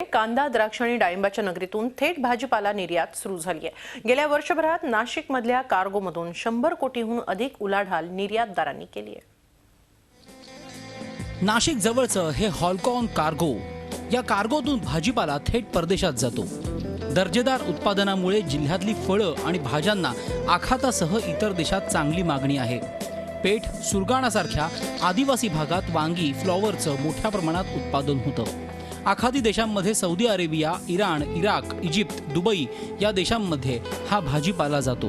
कांदा, द्राक्ष आणि डाळिंबाच्या नगरीतून थेट भाजीपाला निर्यात सुरू झाली आहे। गेल्या वर्षभरात नाशिकमधल्या कार्गोमधून 100 कोटीहून अधिक उलाढाल निर्यातदारांनी केली आहे। नाशिक जवळचं हे हॉलकॉन कार्गो, या कार्गोतून भाजीपाला थेट परदेशात जातो। दर्जेदार उत्पादनामुळे जिल्ह्यातली फळं आणि भाज्यांना आखातासह इतर देशात चांगली मागणी आहे। पेठ, सुरगाणासारख्या आदिवासी भागात वांगी, फ्लॉवरचं मोठ्या प्रमाणात उत्पादन होतं। आखाती देशांमध्ये Saudi Arabia, Iran, Iraq, Egypt, Dubai या देशांमध्ये हा भाजीपाला जातो।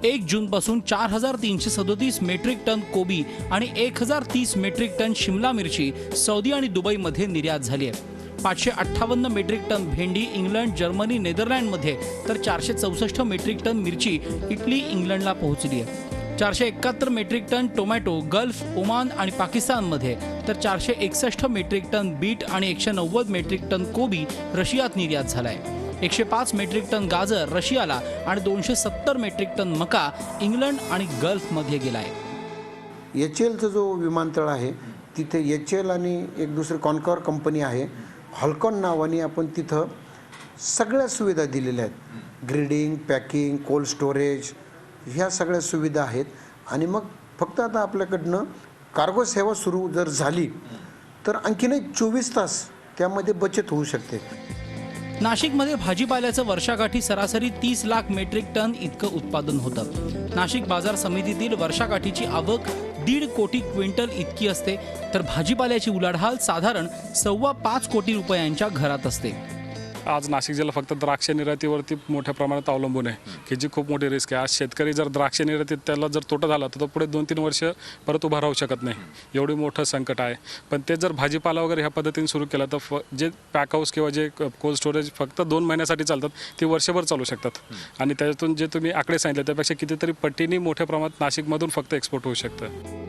1 जूनपासून 4337 मेट्रिक टन कोबी आणि 1030 मेट्रिक टन शिमला मिरची सौदी आणि दुबईमध्ये निर्यात झाली आहे। 558 मेट्रिक टन भेंडी इंग्लंड, जर्मनी, नेदरलँडमध्ये तर 464 मेट्रिक टन मिरची इटली, इंग्लंडला पोहोचली आहे। 471 metric ton tomato Gulf, Oman आणि पाकिस्तानमध्ये तर 461 मेट्रिक टन बीट आणि 190 मेट्रिक टन कोबी रशियात निर्यात झालाय। 105 मेट्रिक टन गाजर रशियाला आणि 270 मेट्रिक टन मका इंग्लंड आणि गल्फमध्ये गेलाय। HLचा जो विमानतळ आहे तिथे HL आणि एक दुसरी कॉन्कॉर कंपनी आहे, हॉलकॉन नावाने आपण तिथं सगळ्या सुविधा दिलेल्या आहेत। ग्रेडिंग, पॅकिंग, कोल्ड स्टोरेज ह्या सगळ्या सुविधा आहेत। आणि मग फक्त आता आपल्याकडनं कार्गो सेवा सुरू जर झाली तर आणखीन 24 तास त्यामध्ये बचत होऊ शकते। नाशिकमध्ये भाजीपाल्याचं वर्षाकाठी सरासरी 30 लाख मेट्रिक टन इतकं उत्पादन होतं। नाशिक बाजार समितीतील वर्षाकाठीची आवक 1.5 कोटी क्विंटल इतकी असते, तर भाजीपाल्याची उलाढाल साधारण 5.25 कोटी रुपयांच्या घरात असते। आज नाशिक जिल्हा फक्त द्राक्ष निर्यातीवरती मोठ्या प्रमाणात अवलंबून आहे, की जी खूप मोठी रिस्क आहे। आज शेतकरी जर द्राक्ष निर्यातीत त्याला जर तोटा झाला तर तो पुढे 2-3 वर्ष परत उभा राहू शकत नाही, एवढी मोठं संकट आहे। पण ते जर भाजीपाला वगैरे ह्या पद्धतीने सुरू केला तर जे पॅक हाऊस किंवा जे कोल्ड स्टोरेज फक्त 2 महिन्यासाठी चालतात ते वर्षभर चालू शकतात। आणि त्यातून जे तुम्ही आकडे सांगितले त्यापेक्षा कितीतरी पटीने मोठ्या प्रमाणात नाशिकमधून फक्त एक्सपोर्ट होऊ शकतं।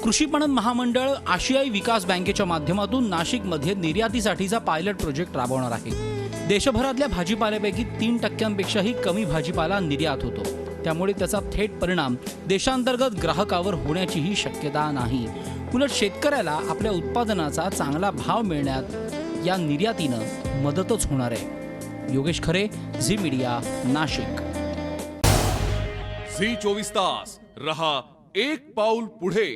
कृषी पणन महामंडळ आशियाई विकास बँकेच्या माध्यमातून नाशिकमध्ये निर्यातीसाठीचा पायलट प्रोजेक्ट राबवणार आहे। देशभरातल्या भाजीपाल्यापैकी 3%पेक्षाही कमी भाजीपाला निर्यात होतो, त्यामुळे त्याचा थेट परिणाम देशांतर्गत ग्राहकावर होण्याचीही शक्यता नाही। उलट शेतकऱ्याला आपल्या उत्पादनाचा चांगला भाव मिळण्यात या निर्यातीनं मदतच होणार आहे। योगेश खरे, झी मीडिया, नाशिक। झी 24 तास रहा एक पाऊल पुढे।